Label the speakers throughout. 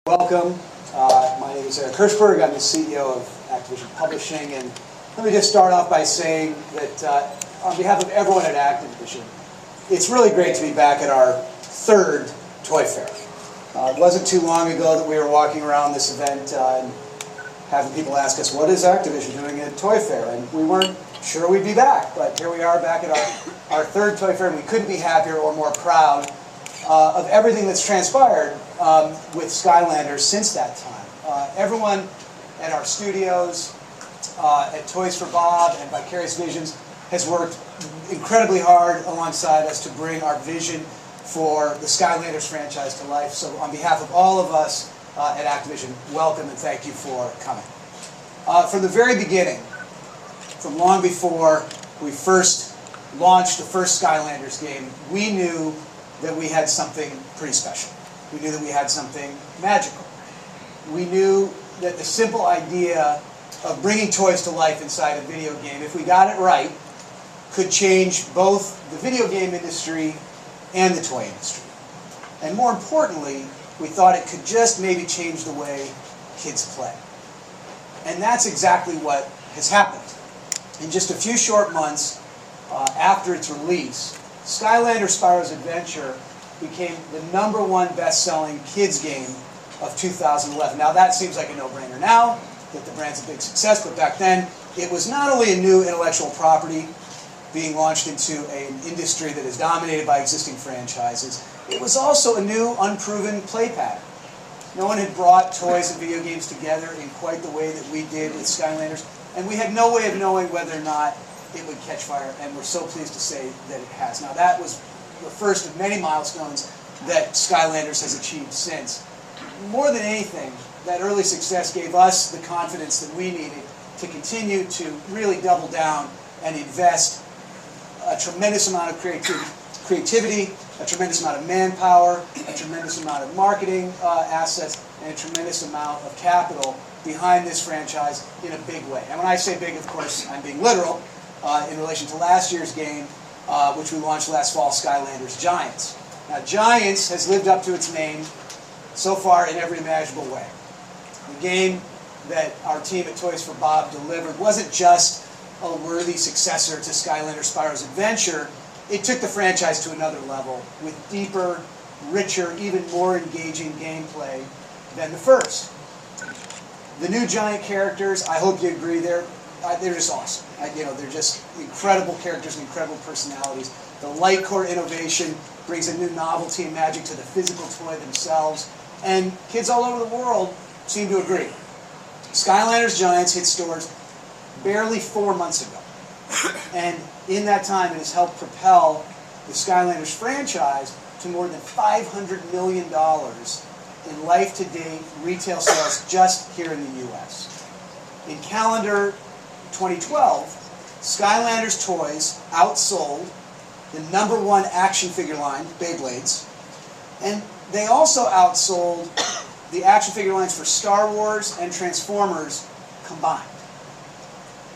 Speaker 1: Welcome. My name is Hirshberg. I'm the CEO of Activision Publishing, and let me just start off by saying that on behalf of everyone at Activision, it's really great to be back at our third toy fair. It wasn't too long ago that we were walking around this event and having people ask us, what is Activision doing at a toy fair? And we weren't sure we'd be back, but here we are back at our third toy fair, and we couldn't be happier or more proud of everything that's transpired with Skylanders since that time. Everyone at our studios, at Toys for Bob and Vicarious Visions has worked incredibly hard alongside us to bring our vision for the Skylanders franchise to life. So on behalf of all of us at Activision, welcome and thank you for coming. From the very beginning, from long before we first launched the first Skylanders game, we knew that we had something pretty special. We knew that we had something magical. We knew that the simple idea of bringing toys to life inside a video game, if we got it right, could change both the video game industry and the toy industry. And more importantly, we thought it could just maybe change the way kids play. And that's exactly what has happened. In just a few short months after its release, Skylanders Spyro's Adventure became the #1 best-selling kids game of 2011. Now that seems like a no-brainer now, that the brand's a big success, but back then it was not only a new intellectual property being launched into an industry that is dominated by existing franchises, it was also a new, unproven play pattern. No one had brought toys and video games together in quite the way that we did with Skylanders, and we had no way of knowing whether or not it would catch fire, and we're so pleased to say that it has. Now that was the first of many milestones that Skylanders has achieved since. More than anything, that early success gave us the confidence that we needed to continue to really double down and invest a tremendous amount of creativity, a tremendous amount of manpower, a tremendous amount of marketing assets, and a tremendous amount of capital behind this franchise in a big way. And when I say big, of course, I'm being literal in relation to last year's game, which we launched last fall, Skylanders Giants. Now, Giants has lived up to its name so far in every imaginable way. The game that our team at Toys for Bob delivered wasn't just a worthy successor to Skylanders Spyro's Adventure. It took the franchise to another level with deeper, richer, even more engaging gameplay than the first. The new Giant characters, I hope you agree, they're just awesome. They're just incredible characters and incredible personalities. The light core innovation brings a new novelty and magic to the physical toy themselves, and kids all over the world seem to agree. Skylanders Giants hit stores barely 4 months ago, and in that time it has helped propel the Skylanders franchise to more than $500 million in life-to-date retail sales just here in the U.S. In calendar 2012, Skylanders toys outsold the #1 action figure line, Beyblades, and they also outsold the action figure lines for Star Wars and Transformers combined.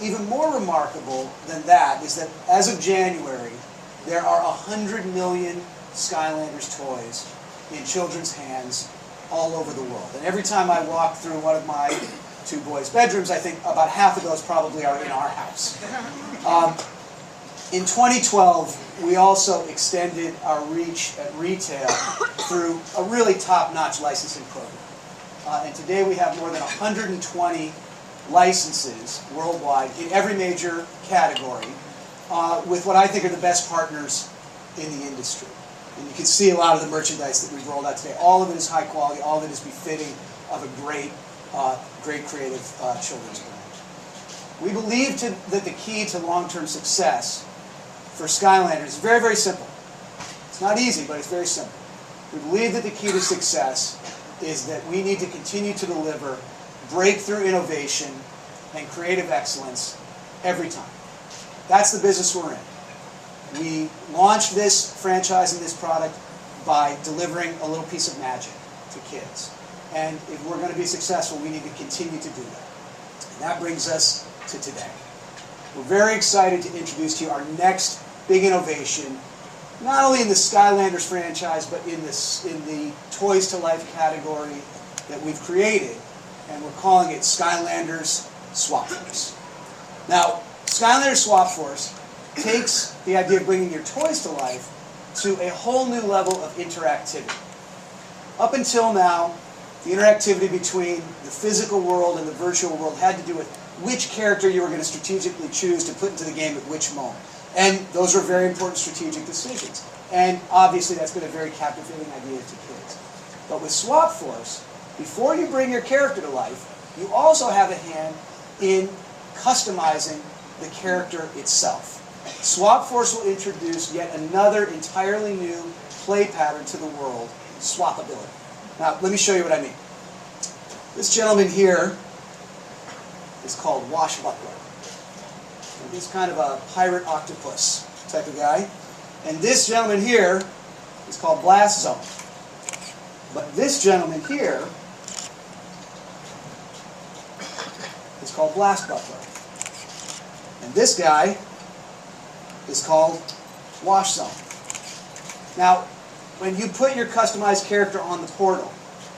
Speaker 1: Even more remarkable than that is that as of January, there are 100 million Skylanders toys in children's hands all over the world. And every time I walk through one of my two boys' bedrooms, I think about half of those probably are in our house. In 2012, we also extended our reach at retail through a really top-notch licensing program. And today we have more than 120 licenses worldwide in every major category with what I think are the best partners in the industry. And you can see a lot of the merchandise that we've rolled out today. All of it is high quality, all of it is befitting of a great creative children's brand. We believe that the key to long-term success for Skylanders is very, very simple. It's not easy, but it's very simple. We believe that the key to success is that we need to continue to deliver breakthrough innovation and creative excellence every time. That's the business we're in. We launched this franchise and this product by delivering a little piece of magic to kids. And if we're going to be successful, we need to continue to do that. And that brings us to today. We're very excited to introduce to you our next big innovation, not only in the Skylanders franchise, but in the Toys to Life category that we've created, and we're calling it Skylanders Swap Force. Now, Skylanders Swap Force takes the idea of bringing your toys to life to a whole new level of interactivity. Up until now, the interactivity between the physical world and the virtual world had to do with which character you were going to strategically choose to put into the game at which moment. And those were very important strategic decisions. And obviously that's been a very captivating idea to kids. But with Swap Force, before you bring your character to life, you also have a hand in customizing the character itself. Swap Force will introduce yet another entirely new play pattern to the world, swappability. Now, let me show you what I mean. This gentleman here is called Washbuckler. And he's kind of a pirate octopus type of guy. And this gentleman here is called Blast Zone. But this gentleman here is called Blast Buckler. And this guy is called Wash Zone. Now, when you put your customized character on the portal,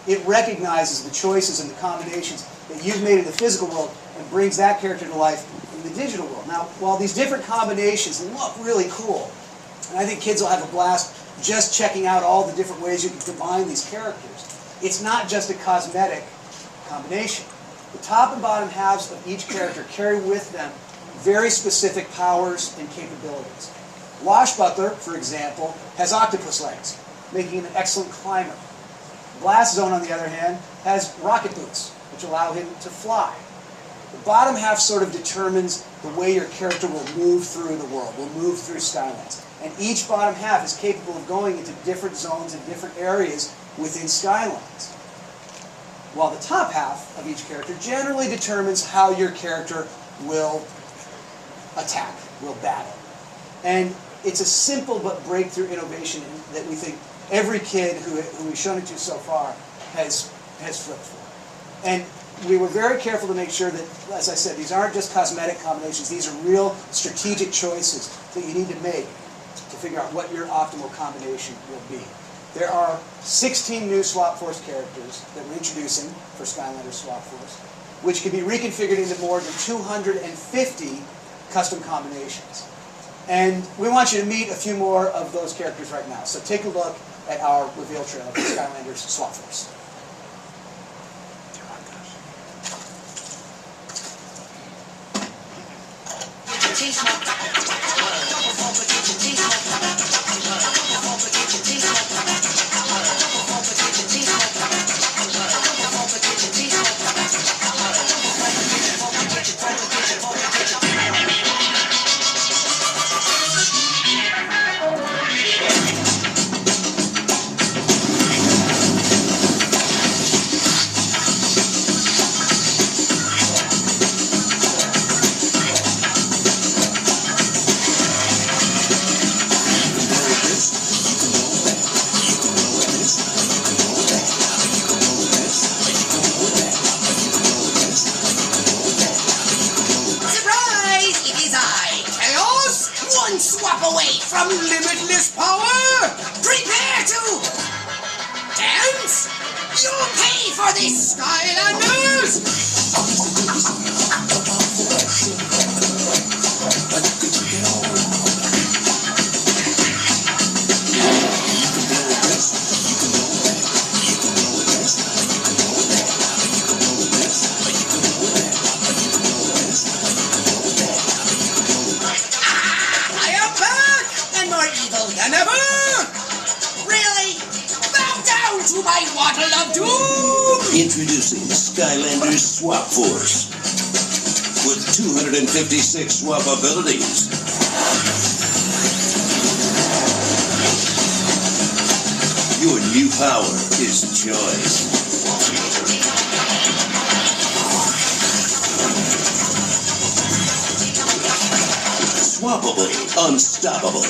Speaker 1: it recognizes the choices and the combinations that you've made in the physical world and brings that character to life in the digital world. Now, while these different combinations look really cool, and I think kids will have a blast just checking out all the different ways you can combine these characters, it's not just a cosmetic combination. The top and bottom halves of each character carry with them very specific powers and capabilities. Washbuckler, for example, has octopus legs, making him an excellent climber. Blast Zone, on the other hand, has rocket boots, which allow him to fly. The bottom half sort of determines the way your character will move through the world, will move through Skylands. And each bottom half is capable of going into different zones and different areas within Skylands. While the top half of each character generally determines how your character will attack, will battle. And it's a simple but breakthrough innovation that we think every kid who we've shown it to so far has flipped for. And we were very careful to make sure that, as I said, these aren't just cosmetic combinations. These are real strategic choices that you need to make to figure out what your optimal combination will be. There are 16 new Swap Force characters that we're introducing for Skylanders Swap Force, which can be reconfigured into more than 250 custom combinations. And we want you to meet a few more of those characters right now. So take a look at our reveal trailer for Skylanders Swap Force.
Speaker 2: Swap away from limitless power! Prepare to dance! You'll pay for this, Skylanders! To my waddle of doom!
Speaker 3: Introducing Skylanders Swap Force with 256 swap abilities. Your new power is choice. Swappable, unstoppable.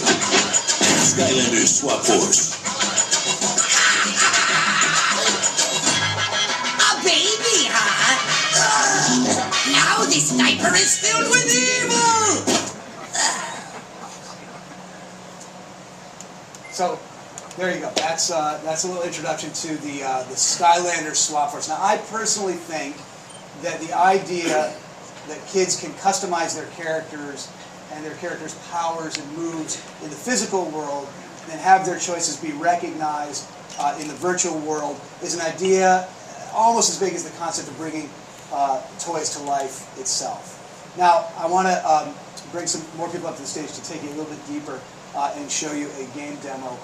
Speaker 3: Skylanders Swap Force.
Speaker 2: Now this diaper is filled with evil!
Speaker 1: So, There you go. That's a little introduction to the Skylanders Swap Force. Now, I personally think that the idea that kids can customize their characters and their characters' powers and moves in the physical world and have their choices be recognized in the virtual world is an idea almost as big as the concept of bringing toys to life itself. Now, I want to bring some more people up to the stage to take you a little bit deeper and show you a game demo.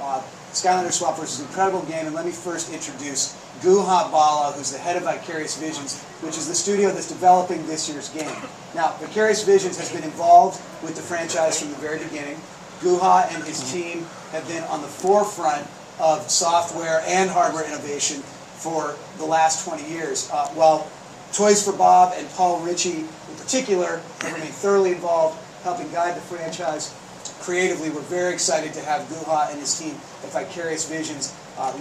Speaker 1: Skylanders Swap Force is an incredible game, and let me first introduce Guha Bala, who's the head of Vicarious Visions, which is the studio that's developing this year's game. Now, Vicarious Visions has been involved with the franchise from the very beginning. Guha and his team have been on the forefront of software and hardware innovation for the last 20 years. While Toys for Bob and Paul Ritchie in particular have remained thoroughly involved, helping guide the franchise creatively, we're very excited to have Guha and his team at Vicarious Visions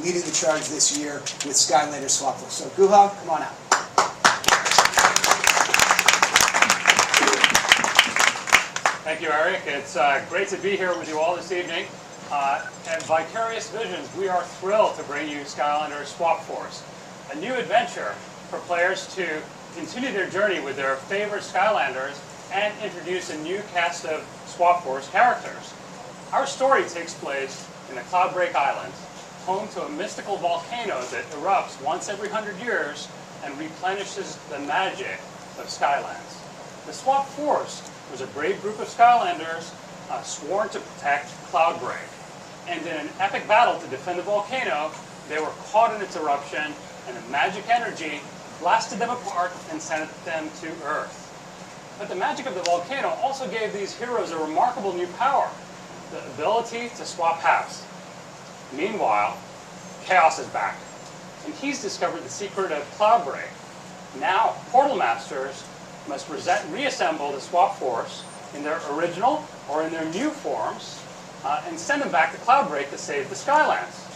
Speaker 1: leading the charge this year with Skylanders Swap Force. So Guha, come on out.
Speaker 4: Thank you, Eric. It's great to be here with you all this evening. At Vicarious Visions, we are thrilled to bring you Skylanders Swap Force, a new adventure for players to continue their journey with their favorite Skylanders and introduce a new cast of Swap Force characters. Our story takes place in the Cloudbreak Islands, home to a mystical volcano that erupts once every 100 years and replenishes the magic of Skylands. The Swap Force was a brave group of Skylanders sworn to protect Cloudbreak. And in an epic battle to defend the volcano, they were caught in its eruption, and the magic energy blasted them apart and sent them to Earth. But the magic of the volcano also gave these heroes a remarkable new power, the ability to swap halves. Meanwhile, Chaos is back, and he's discovered the secret of Cloudbreak. Now, Portal Masters must reassemble the Swap Force in their original or in their new forms and send them back to Cloudbreak to save the Skylands.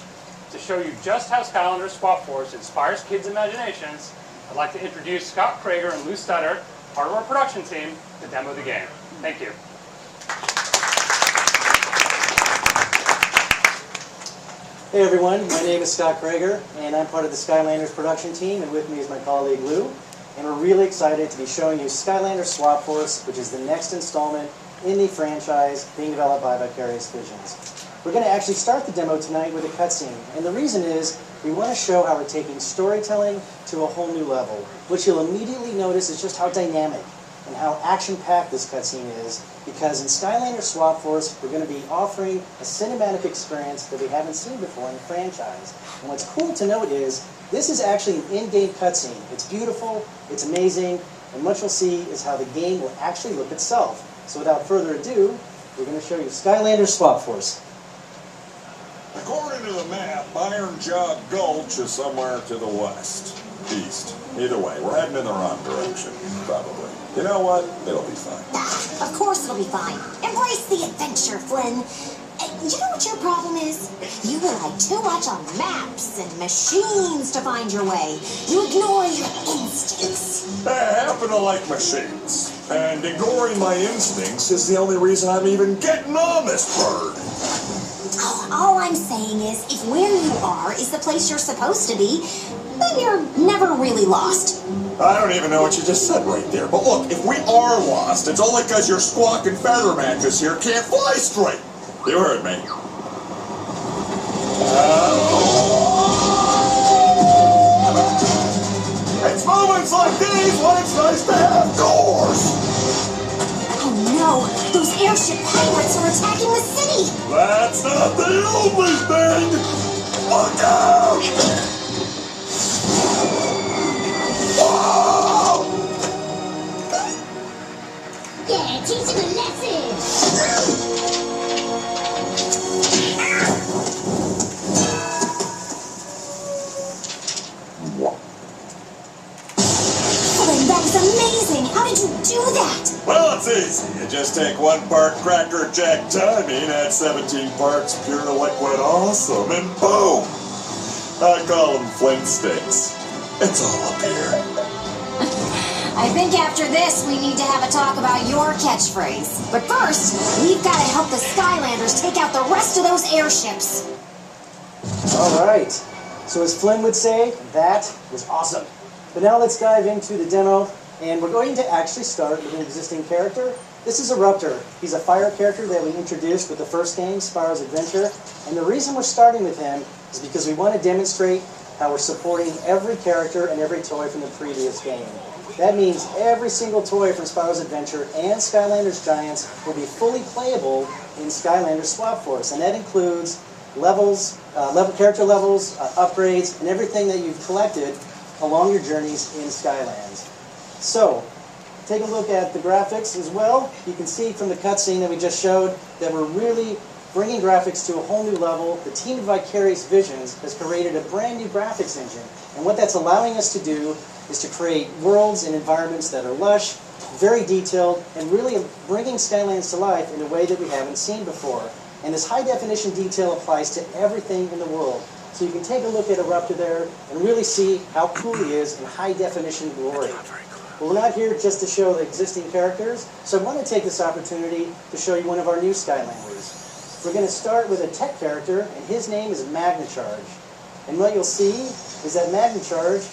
Speaker 4: To show you just how Skylanders Swap Force inspires kids' imaginations, I'd like to introduce Scott Krager and Lou Studdert, part of our production team, to demo the game. Thank you.
Speaker 5: Hey everyone, my name is Scott Krager, and I'm part of the Skylanders production team, and with me is my colleague Lou. And we're really excited to be showing you Skylanders Swap Force, which is the next installment in the franchise being developed by Vicarious Visions. We're going to actually start the demo tonight with a cutscene, and the reason is we want to show how we're taking storytelling to a whole new level. What you'll immediately notice is just how dynamic and how action-packed this cutscene is, because in Skylanders Swap Force, we're going to be offering a cinematic experience that we haven't seen before in the franchise. And what's cool to note is, this is actually an in-game cutscene. It's beautiful, it's amazing, and what you'll see is how the game will actually look itself. So without further ado, we're going to show you Skylanders Swap Force.
Speaker 6: According to the map, Iron Jaw Gulch is somewhere to the west. East. Either way, we're heading in the wrong direction, probably. You know what? It'll be fine.
Speaker 7: Of course it'll be fine. Embrace the adventure, Flynn. You know what your problem is? You rely too much on maps and machines to find your way. You ignore your instincts.
Speaker 6: I happen to like machines. And ignoring my instincts is the only reason I'm even getting on this bird.
Speaker 7: All I'm saying is, if where you are is the place you're supposed to be, then you're never really lost.
Speaker 6: I don't even know what you just said right there. But look, if we are lost, it's only because your squawking feather mattress here can't fly straight. You heard me. It's moments like these when it's nice to have doors.
Speaker 7: Oh no, those airship pirates are attacking the city.
Speaker 6: That's not the only thing. Look out! Whoa!
Speaker 7: Yeah, teach them a lesson. That was amazing! How did you do that?
Speaker 6: Well, it's easy. You just take 1 part Cracker Jack timing, add 17 parts pure liquid awesome, and boom! I call them Flintsteaks. It's all up here.
Speaker 7: I think after this, we need to have a talk about your catchphrase. But first, we've got to help the Skylanders take out the rest of those airships.
Speaker 5: All right. So as Flynn would say, that was awesome. But now let's dive into the demo, and we're going to actually start with an existing character. This is Eruptor. He's a fire character that we introduced with the first game, Spyro's Adventure. And the reason we're starting with him is because we want to demonstrate how we're supporting every character and every toy from the previous game. That means every single toy from Spyro's Adventure and Skylanders Giants will be fully playable in Skylanders Swap Force, and that includes levels, character levels, upgrades, and everything that you've collected along your journeys in Skylands. So, take a look at the graphics as well. You can see from the cutscene that we just showed that we're really bringing graphics to a whole new level. The team of Vicarious Visions has created a brand new graphics engine, and what that's allowing us to do is to create worlds and environments that are lush, very detailed, and really bringing Skylands to life in a way that we haven't seen before. And this high-definition detail applies to everything in the world. So you can take a look at Eruptor there and really see how cool he is in high-definition glory. But we're not here just to show the existing characters, so I want to take this opportunity to show you one of our new Skylanders. We're going to start with a tech character, and his name is Magnacharge. And what you'll see is that Magnacharge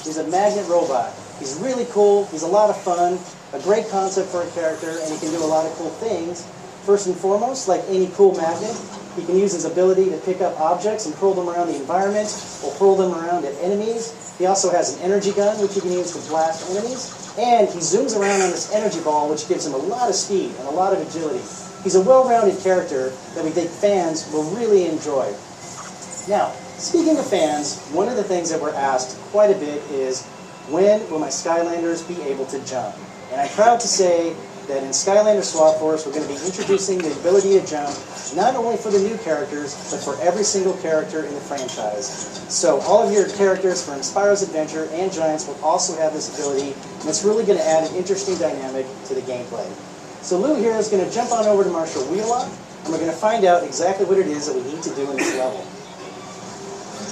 Speaker 5: is a magnet robot. He's really cool, he's a lot of fun, a great concept for a character, and he can do a lot of cool things. First and foremost, like any cool magnet, he can use his ability to pick up objects and hurl them around the environment, or hurl them around at enemies. He also has an energy gun, which he can use to blast enemies, and he zooms around on this energy ball, which gives him a lot of speed and a lot of agility. He's a well-rounded character that we think fans will really enjoy. Now, speaking of fans, one of the things that we're asked quite a bit is, when will my Skylanders be able to jump? And I'm proud to say that in Skylanders Swap Force, we're going to be introducing the ability to jump, not only for the new characters, but for every single character in the franchise. So all of your characters from Spyro's Adventure and Giants will also have this ability, and it's really going to add an interesting dynamic to the gameplay. So Lou here is going to jump on over to Marshall Wheelock, and we're going to find out exactly what it is that we need to do in this level.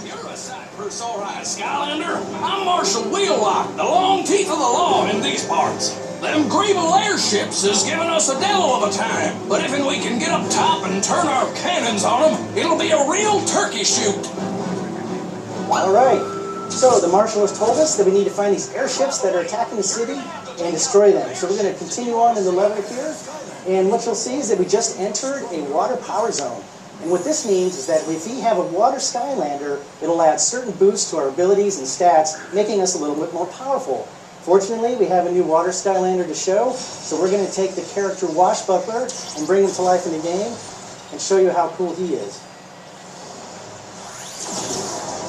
Speaker 8: You're a sight for a sore-eyed Skylander. I'm Marshall Wheelock, the long teeth of the law in these parts. Them Grievel airships has given us a devil of a time, but if we can get up top and turn our cannons on them, it'll be a real turkey shoot.
Speaker 5: All right. So the Marshal has told us that we need to find these airships that are attacking the city and destroy them. So we're going to continue on in the level here, and what you'll see is that we just entered a water power zone. And what this means is that if we have a water Skylander, it'll add certain boosts to our abilities and stats, making us a little bit more powerful. Fortunately, we have a new water Skylander to show, so we're going to take the character Washbuckler and bring him to life in the game and show you how cool he is.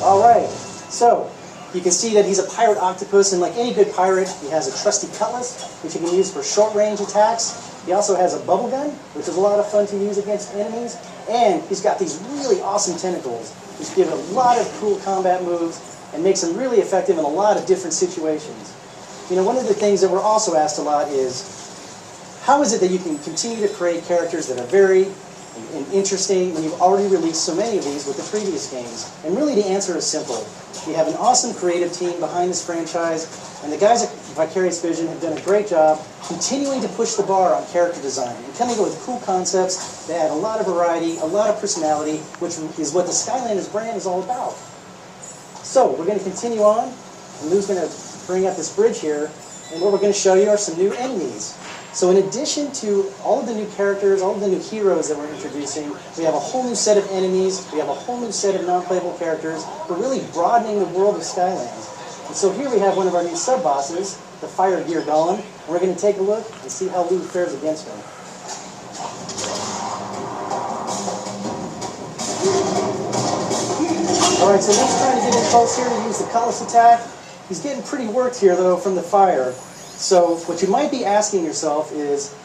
Speaker 5: Alright, so you can see that he's a pirate octopus, and like any good pirate, he has a trusty cutlass, which he can use for short-range attacks. He also has a bubble gun, which is a lot of fun to use against enemies, and he's got these really awesome tentacles, which give a lot of cool combat moves and makes him really effective in a lot of different situations. You know, one of the things that we're also asked a lot is, how is it that you can continue to create characters that are very interesting when you've already released so many of these with the previous games? And really the answer is simple. We have an awesome creative team behind this franchise, and the guys at Vicarious Vision have done a great job continuing to push the bar on character design and coming up with cool concepts that add a lot of variety, a lot of personality, which is what the Skylanders brand is all about. So we're going to continue on, and Lou's going to bring up this bridge here, and what we're going to show you are some new enemies. So in addition to all of the new characters, all of the new heroes that we're introducing, we have a whole new set of enemies, we have a whole new set of non-playable characters. We're really broadening the world of Skylands. And so here we have one of our new sub-bosses, the Fire Gear Golem, and we're going to take a look and see how Lou fares against him. Alright, so Lou's trying to get in close here to use the Cutlass attack. He's getting pretty worked here, though, from the fire. So what you might be asking yourself is,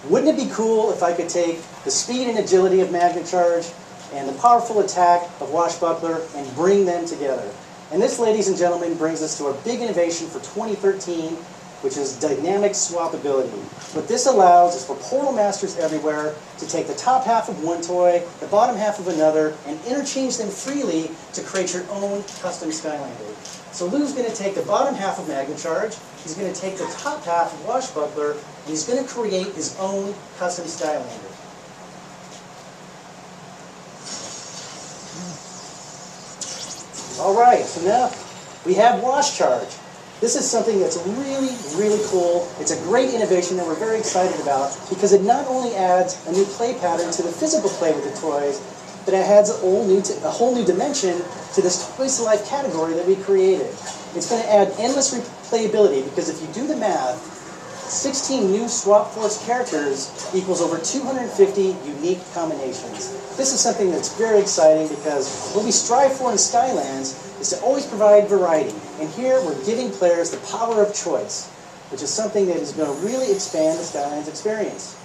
Speaker 5: wouldn't it be cool if I could take the speed and agility of Magnacharge and the powerful attack of Washbuckler and bring them together? And this, ladies and gentlemen, brings us to our big innovation for 2013, which is dynamic swappability. What this allows is for Portal Masters everywhere to take the top half of one toy, the bottom half of another, and interchange them freely to create your own custom Skylander. So Lou's going to take the bottom half of Magnacharge, he's going to take the top half of Washbuckler, and he's going to create his own custom Skylander. All right, so now we have Wash Charge. This is something that's really, really cool. It's a great innovation that we're very excited about because it not only adds a new play pattern to the physical play with the toys, but it adds a whole new dimension to this Toys to Life category that we created. It's going to add endless replayability because if you do the math, 16 new Swap Force characters equals over 250 unique combinations. This is something that's very exciting because what we strive for in Skylands is to always provide variety. And here we're giving players the power of choice, which is something that is going to really expand the Skylands experience.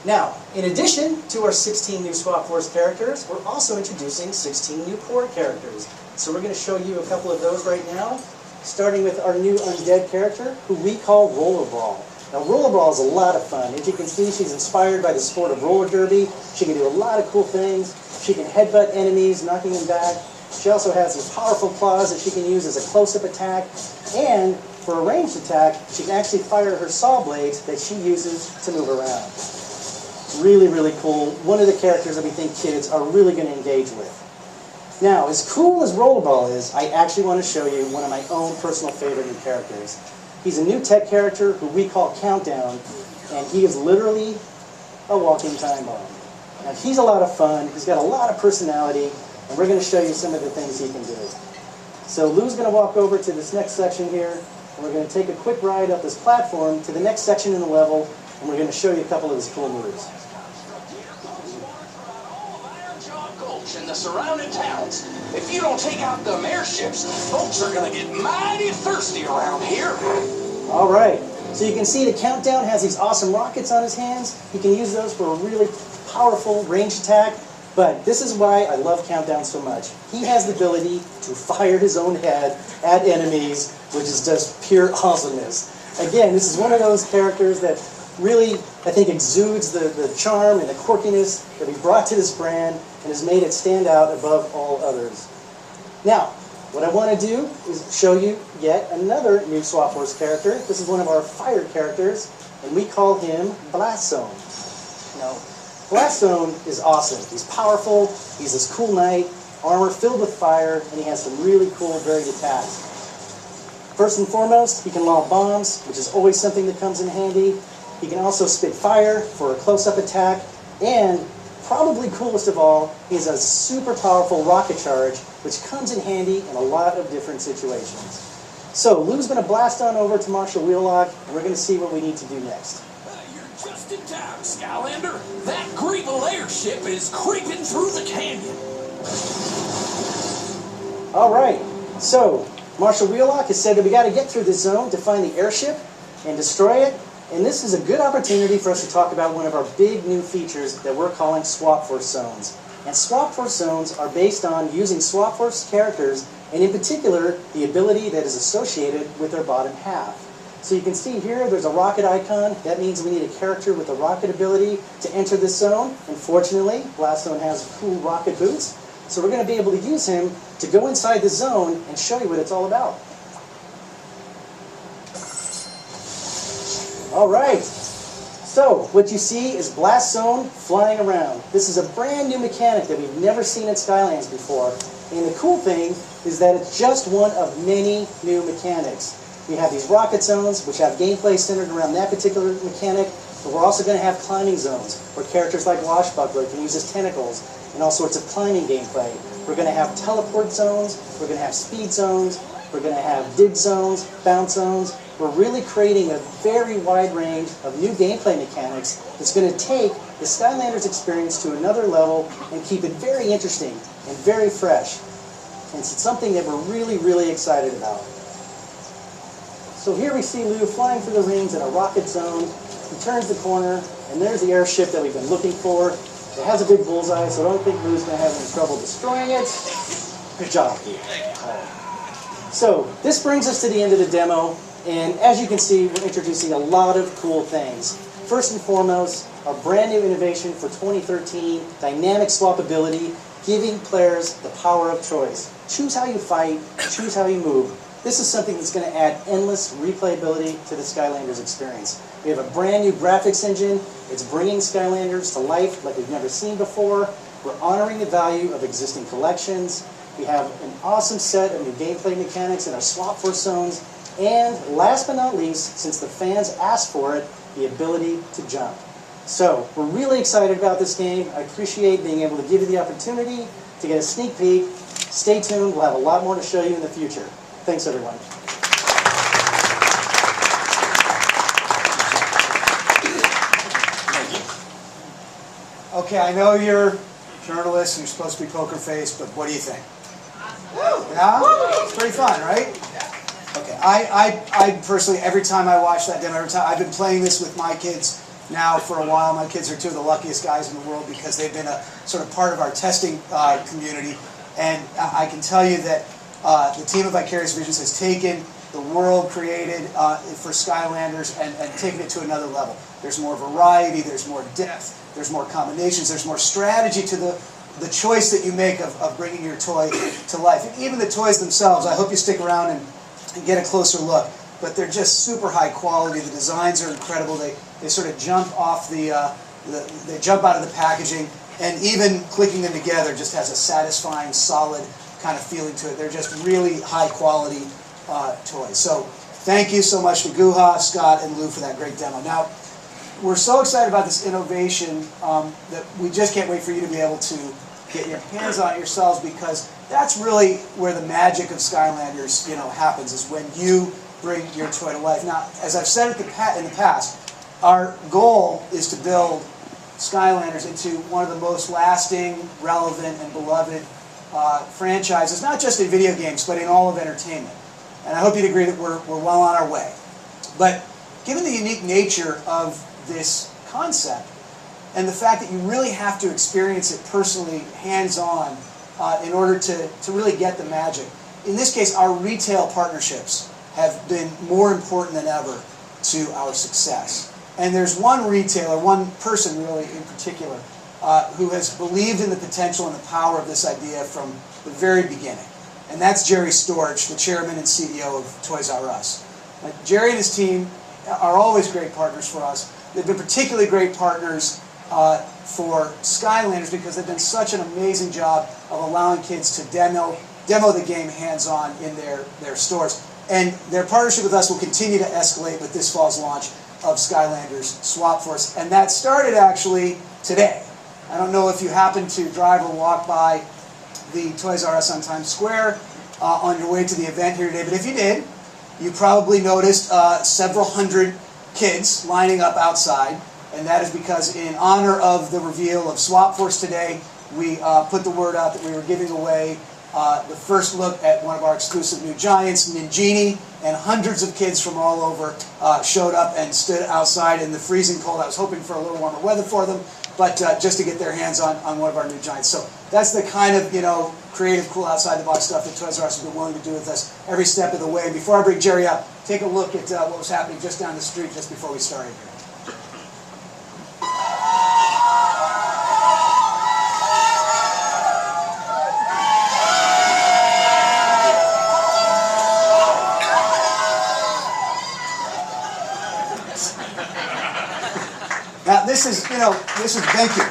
Speaker 5: Now, in addition to our 16 new Swap Force characters, we're also introducing 16 new core characters. So we're going to show you a couple of those right now, starting with our new undead character, who we call Roller Brawl. Now, Roller Brawl is a lot of fun. As you can see, she's inspired by the sport of roller derby. She can do a lot of cool things. She can headbutt enemies, knocking them back. She also has these powerful claws that she can use as a close-up attack. And for a ranged attack, she can actually fire her saw blades that she uses to move around. Really, really cool. One of the characters that we think kids are really going to engage with. Now, as cool as Rollerball is, I actually want to show you one of my own personal favorite new characters. He's a new tech character who we call Countdown, and he is literally a walking time bomb. Now, he's a lot of fun, he's got a lot of personality, and we're going to show you some of the things he can do. So Lou's going to walk over to this next section here, and we're going to take a quick ride up this platform to the next section in the level, and we're going to show you a couple of his cool moves.
Speaker 8: And the surrounding towns. If you don't take out them airships, folks are gonna get mighty thirsty around here.
Speaker 5: All right, so you can see the Countdown has these awesome rockets on his hands. He can use those for a really powerful range attack, but this is why I love Countdown so much. He has the ability to fire his own head at enemies, which is just pure awesomeness. Again, this is one of those characters that really, I think, exudes the charm and the quirkiness that we brought to this brand and has made it stand out above all others. Now, what I want to do is show you yet another new Swap Force character. This is one of our fire characters, and we call him Blast Zone. Now, Blast Zone is awesome. He's powerful, he's this cool knight, armor filled with fire, and he has some really cool varied attacks. First and foremost, he can lob bombs, which is always something that comes in handy. He can also spit fire for a close-up attack, and probably coolest of all, he has a super powerful rocket charge, which comes in handy in a lot of different situations. So Lou's going to blast on over to Marshall Wheelock, and we're going to see what we need to do next.
Speaker 8: You're just in time, Skylander. That Greeble airship is creeping through the canyon.
Speaker 5: All right, so Marshall Wheelock has said that we got to get through this zone to find the airship and destroy it. And this is a good opportunity for us to talk about one of our big new features that we're calling Swap Force Zones. And Swap Force Zones are based on using Swap Force characters, and in particular, the ability that is associated with their bottom half. So you can see here, there's a rocket icon. That means we need a character with a rocket ability to enter this zone. Unfortunately, Blast Zone has cool rocket boots. So we're going to be able to use him to go inside the zone and show you what it's all about. All right, so what you see is Blast Zone flying around. This is a brand new mechanic that we've never seen in Skylands before. And the cool thing is that it's just one of many new mechanics. We have these rocket zones, which have gameplay centered around that particular mechanic, but we're also going to have climbing zones, where characters like Washbuckler can use his tentacles and all sorts of climbing gameplay. We're going to have teleport zones, we're going to have speed zones, we're going to have dig zones, bounce zones. We're really creating a very wide range of new gameplay mechanics that's going to take the Skylanders experience to another level and keep it very interesting and very fresh. And it's something that we're really, really excited about. So here we see Lou flying through the rings in a rocket zone. He turns the corner, and there's the airship that we've been looking for. It has a big bullseye, so I don't think Lou's going to have any trouble destroying it. Good job, Lou. So this brings us to the end of the demo. And as you can see, we're introducing a lot of cool things. First and foremost, our brand new innovation for 2013, dynamic swappability, giving players the power of choice. Choose how you fight, choose how you move. This is something that's going to add endless replayability to the Skylanders experience. We have a brand new graphics engine. It's bringing Skylanders to life like we've never seen before. We're honoring the value of existing collections. We have an awesome set of new gameplay mechanics in our Swap Force zones, and last but not least, since the fans asked for it, the ability to jump. So, we're really excited about this game. I appreciate being able to give you the opportunity to get a sneak peek. Stay tuned, we'll have a lot more to show you in the future. Thanks, everyone.
Speaker 1: Okay, I know you're journalists and you're supposed to be poker faced, but what do you think? Yeah? It's pretty fun, right? Okay, I personally, every time I watch that demo, I've been playing this with my kids now for a while. My kids are two of the luckiest guys in the world because they've been a sort of part of our testing community. And I can tell you that the team of Vicarious Visions has taken the world created for Skylanders and taken it to another level. There's more variety, there's more depth, there's more combinations, there's more strategy to the choice that you make of bringing your toy to life. And even the toys themselves, I hope you stick around and get a closer look. But they're just super high quality. The designs are incredible. They sort of jump off they jump out of the packaging, and even clicking them together just has a satisfying, solid kind of feeling to it. They're just really high quality toys. So thank you so much to Guha, Scott, and Lou for that great demo. Now, we're so excited about this innovation that we just can't wait for you to be able to get your hands on it yourselves, because that's really where the magic of Skylanders, happens, is when you bring your toy to life. Now, as I've said in the past, our goal is to build Skylanders into one of the most lasting, relevant, and beloved franchises, not just in video games, but in all of entertainment. And I hope you'd agree that we're well on our way. But given the unique nature of this concept, and the fact that you really have to experience it personally, hands-on, in order to really get the magic. In this case, our retail partnerships have been more important than ever to our success. And there's one retailer, one person really in particular, who has believed in the potential and the power of this idea from the very beginning. And that's Jerry Storch, the chairman and CEO of Toys R Us. Jerry and his team are always great partners for us. They've been particularly great partners for Skylanders because they've done such an amazing job of allowing kids to demo the game hands-on in their stores. And their partnership with us will continue to escalate with this fall's launch of Skylanders Swap Force. And that started actually today. I don't know if you happen to drive or walk by the Toys R Us on Times Square on your way to the event here today, but if you did, you probably noticed several hundred kids lining up outside, and that is because in honor of the reveal of Swap Force today, we put the word out that we were giving away the first look at one of our exclusive new giants, Ninjini, and hundreds of kids from all over showed up and stood outside in the freezing cold. I was hoping for a little warmer weather for them, but just to get their hands on one of our new giants. So that's the kind of, creative, cool, outside-the-box stuff that Toys R Us has been willing to do with us every step of the way. Before I bring Jerry up, take a look at what was happening just down the street just before we started here. Now, thank you.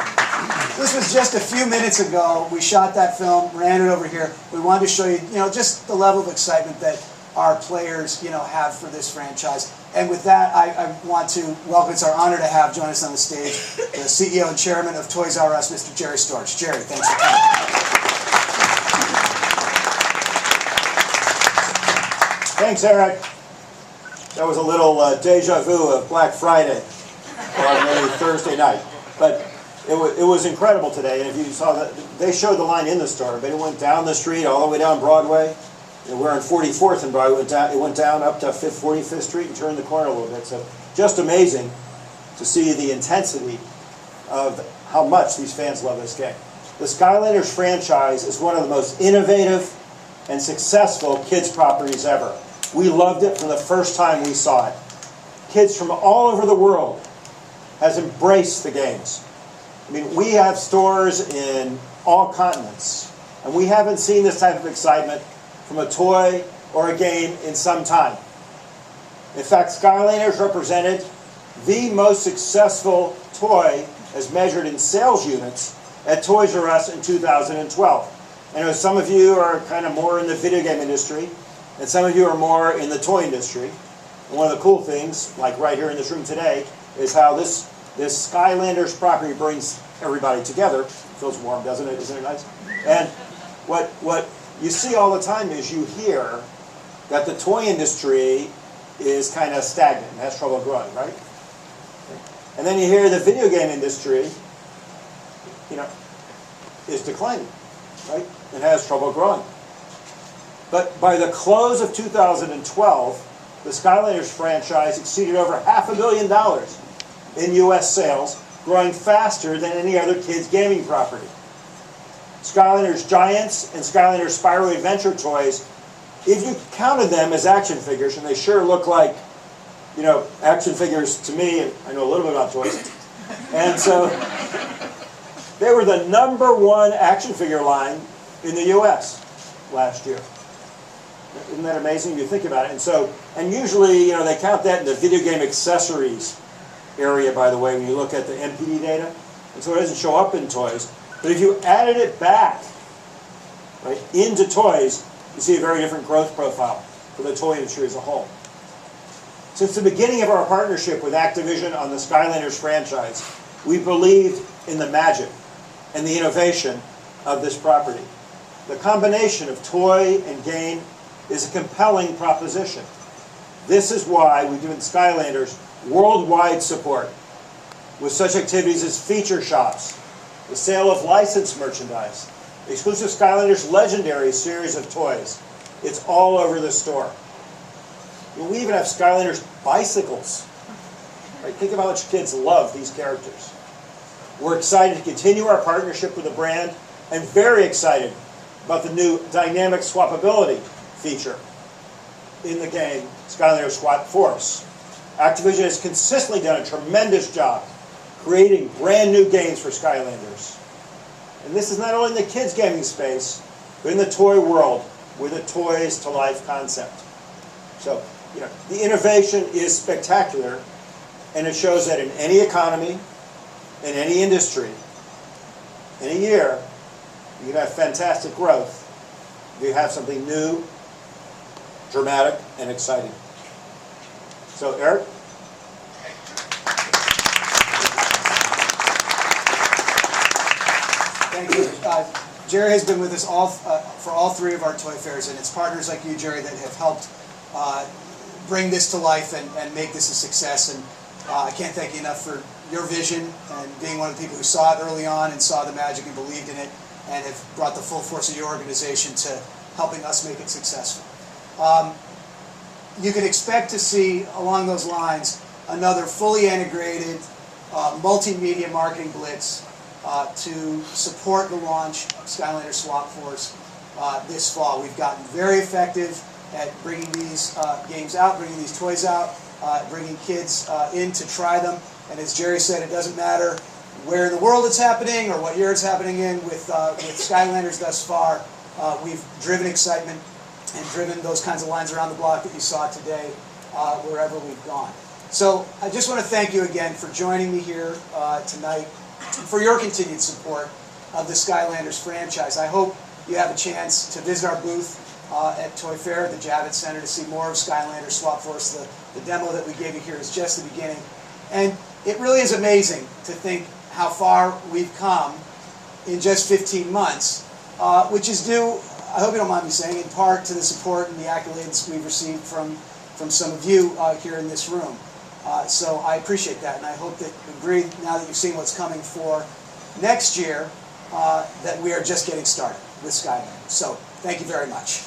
Speaker 1: This was just a few minutes ago. We shot that film, ran it over here. We wanted to show you, just the level of excitement that our players, have for this franchise. And with that, I want to welcome, it's our honor to have join us on the stage, the CEO and chairman of Toys R Us, Mr. Jerry Storch. Jerry, thanks for coming.
Speaker 9: Thanks, Eric. That was a little deja vu of Black Friday on a Thursday night. But it was incredible today. And if you saw that, they showed the line in the store, but it went down the street all the way down Broadway. And we're on 44th and Broadway. It went down up to 45th Street and turned the corner a little bit. So just amazing to see the intensity of how much these fans love this game. The Skylanders franchise is one of the most innovative and successful kids properties ever. We loved it from the first time we saw it. Kids from all over the world has embraced the games. I mean, we have stores in all continents, and we haven't seen this type of excitement from a toy or a game in some time. In fact, Skylanders represented the most successful toy as measured in sales units at Toys R Us in 2012. I know some of you are kind of more in the video game industry, and some of you are more in the toy industry. And one of the cool things, like right here in this room today, is how this Skylanders property brings everybody together. It feels warm, doesn't it? Isn't it nice? And what you see all the time is you hear that the toy industry is kind of stagnant and has trouble growing, right? And then you hear the video game industry, is declining, right? And has trouble growing. But by the close of 2012, the Skylanders franchise exceeded over $500 million in U.S. sales, growing faster than any other kids' gaming property. Skylanders Giants and Skylanders Spyro Adventure toys, if you counted them as action figures, and they sure look like, action figures to me, and I know a little bit about toys, and so they were the #1 action figure line in the U.S. last year. Isn't that amazing if you think about it? And usually, they count that in the video game accessories area, by the way, when you look at the NPD data. And so it doesn't show up in toys. But if you added it back, right, into toys, you see a very different growth profile for the toy industry as a whole. Since the beginning of our partnership with Activision on the Skylanders franchise, we believed in the magic and the innovation of this property. The combination of toy and game is a compelling proposition. This is why we've given Skylanders worldwide support with such activities as feature shops, the sale of licensed merchandise, exclusive Skylanders Legendary series of toys. It's all over the store. We even have Skylanders bicycles. Right? Think about how much kids love these characters. We're excited to continue our partnership with the brand and very excited about the new dynamic swappability feature in the game, Skylanders Swap Force. Activision has consistently done a tremendous job creating brand new games for Skylanders. And this is not only in the kids' gaming space, but in the toy world with a Toys to Life concept. So, the innovation is spectacular, and it shows that in any economy, in any industry, in a year, you can have fantastic growth. You have something new, dramatic, and exciting. So, Eric?
Speaker 1: Thank you. Jerry has been with us for all three of our toy fairs, and it's partners like you, Jerry, that have helped bring this to life and make this a success. And I can't thank you enough for your vision and being one of the people who saw it early on and saw the magic and believed in it, and have brought the full force of your organization to helping us make it successful. You can expect to see, along those lines, another fully integrated multimedia marketing blitz to support the launch of Skylanders Swap Force this fall. We've gotten very effective at bringing these games out, bringing these toys out, bringing kids in to try them. And as Jerry said, it doesn't matter where in the world it's happening or what year it's happening in. With Skylanders thus far, we've driven excitement and driven those kinds of lines around the block that you saw today wherever we've gone. So I just want to thank you again for joining me here tonight, for your continued support of the Skylanders franchise. I hope you have a chance to visit our booth at Toy Fair at the Javits Center to see more of Skylanders Swap Force. The demo that we gave you here is just the beginning. And it really is amazing to think how far we've come in just 15 months, which is due, I hope you don't mind me saying, in part to the support and the accolades we've received from some of you here in this room. So I appreciate that, and I hope that you agree, now that you've seen what's coming for next year, that we are just getting started with Skylanders. So thank you very much.